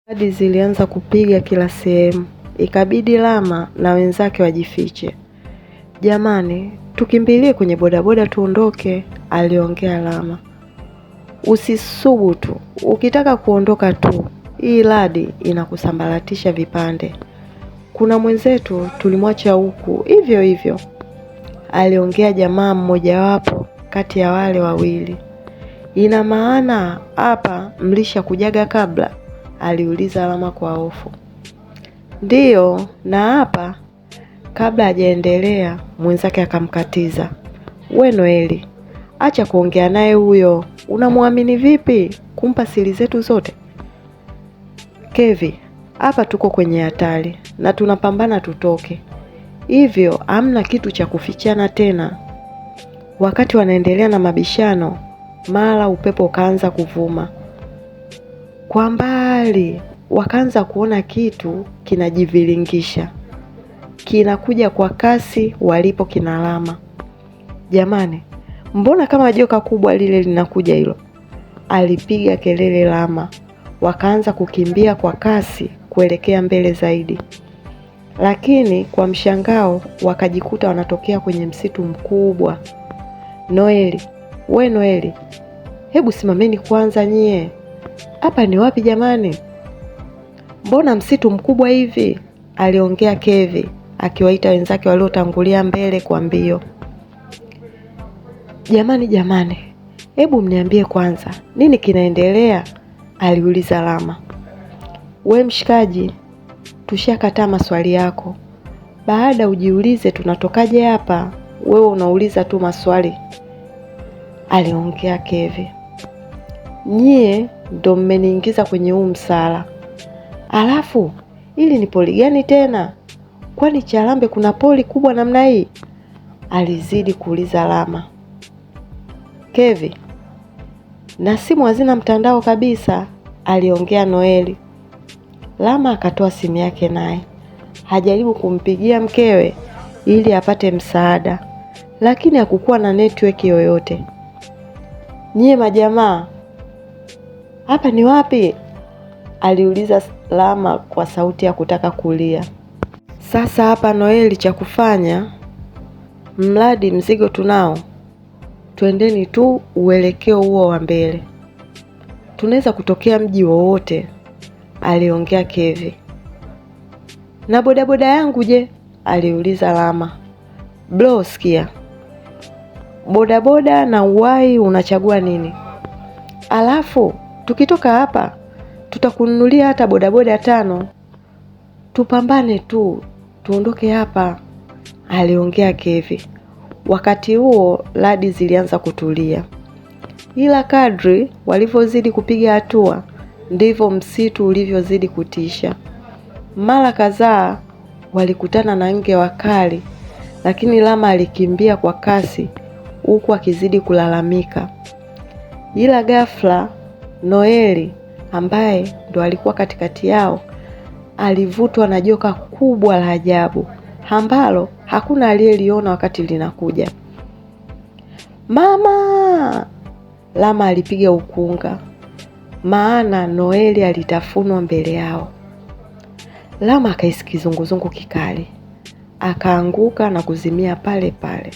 Hadi zilianza kupiga kila sehemu, ikabidi Lama na wenzake wajifiche. Jamani, tukimbilie kwenye bodaboda tuondoke, aliongea Lama. Usisubutu, ukitaka kuondoka tu, hii radi inakusambaratisha vipande. Kuna mwenzetu tulimwacha huku hivyo hivyo, aliongea jamaa mmojawapo kati ya wale wawili. Ina maana hapa mlisha kujaga kabla? Aliuliza Lama kwa hofu. Ndiyo, na hapa. Kabla hajaendelea, mwenzake akamkatiza. We Noeli, acha kuongea naye huyo, unamwamini vipi kumpa siri zetu zote? Kevi, hapa tuko kwenye hatari na tunapambana tutoke, hivyo hamna kitu cha kufichana tena. Wakati wanaendelea na mabishano, mara upepo ukaanza kuvuma. Kwa mbali wakaanza kuona kitu kinajiviringisha, kinakuja kwa kasi walipo kina Lama. Jamani, mbona kama joka kubwa lile linakuja hilo? Alipiga kelele Lama. Wakaanza kukimbia kwa kasi kuelekea mbele zaidi, lakini kwa mshangao wakajikuta wanatokea kwenye msitu mkubwa. Noeli, we Noeli, hebu simameni kwanza nyie. Hapa ni wapi jamani? Mbona msitu mkubwa hivi? Aliongea Kevi akiwaita wenzake waliotangulia mbele kwa mbio. Jamani, hebu mniambie kwanza, nini kinaendelea? Aliuliza Lama. We mshikaji, tushakataa maswali yako. Baada ujiulize tunatokaje hapa, wewe unauliza tu maswali, aliongea Kevi. Nyie ndo mmeniingiza kwenye huu msala. Alafu, hili ni poli gani tena? Kwani Charambe kuna poli kubwa namna hii? Alizidi kuuliza Lama. Kevi, na simu hazina mtandao kabisa, aliongea Noeli. Lama akatoa simu yake naye hajaribu kumpigia mkewe ili apate msaada, lakini hakukuwa na network yoyote. Nyie majamaa, hapa ni wapi? Aliuliza Lama kwa sauti ya kutaka kulia. Sasa hapa Noeli, cha kufanya, mradi mzigo tunao, twendeni tu uelekeo huo wa mbele, tunaweza kutokea mji wowote, aliongea Kevi. Na bodaboda yangu je? Aliuliza Lama. Bro, sikia, bodaboda na uwai unachagua nini? Alafu tukitoka hapa tutakununulia hata bodaboda 5. Tupambane tu tuondoke hapa, aliongea Kevi. Wakati huo radi zilianza kutulia, ila kadri walivyozidi kupiga hatua ndivyo msitu ulivyozidi kutisha. Mara kadhaa walikutana na nge wakali, lakini Lama alikimbia kwa kasi huku akizidi kulalamika. Ila ghafla Noeli, ambaye ndo alikuwa katikati yao, alivutwa na joka kubwa la ajabu ambalo hakuna aliyeliona wakati linakuja. Mama! Lama alipiga ukunga, maana Noeli alitafunwa mbele yao. Lama akaisi kizunguzungu kikali, akaanguka na kuzimia pale pale.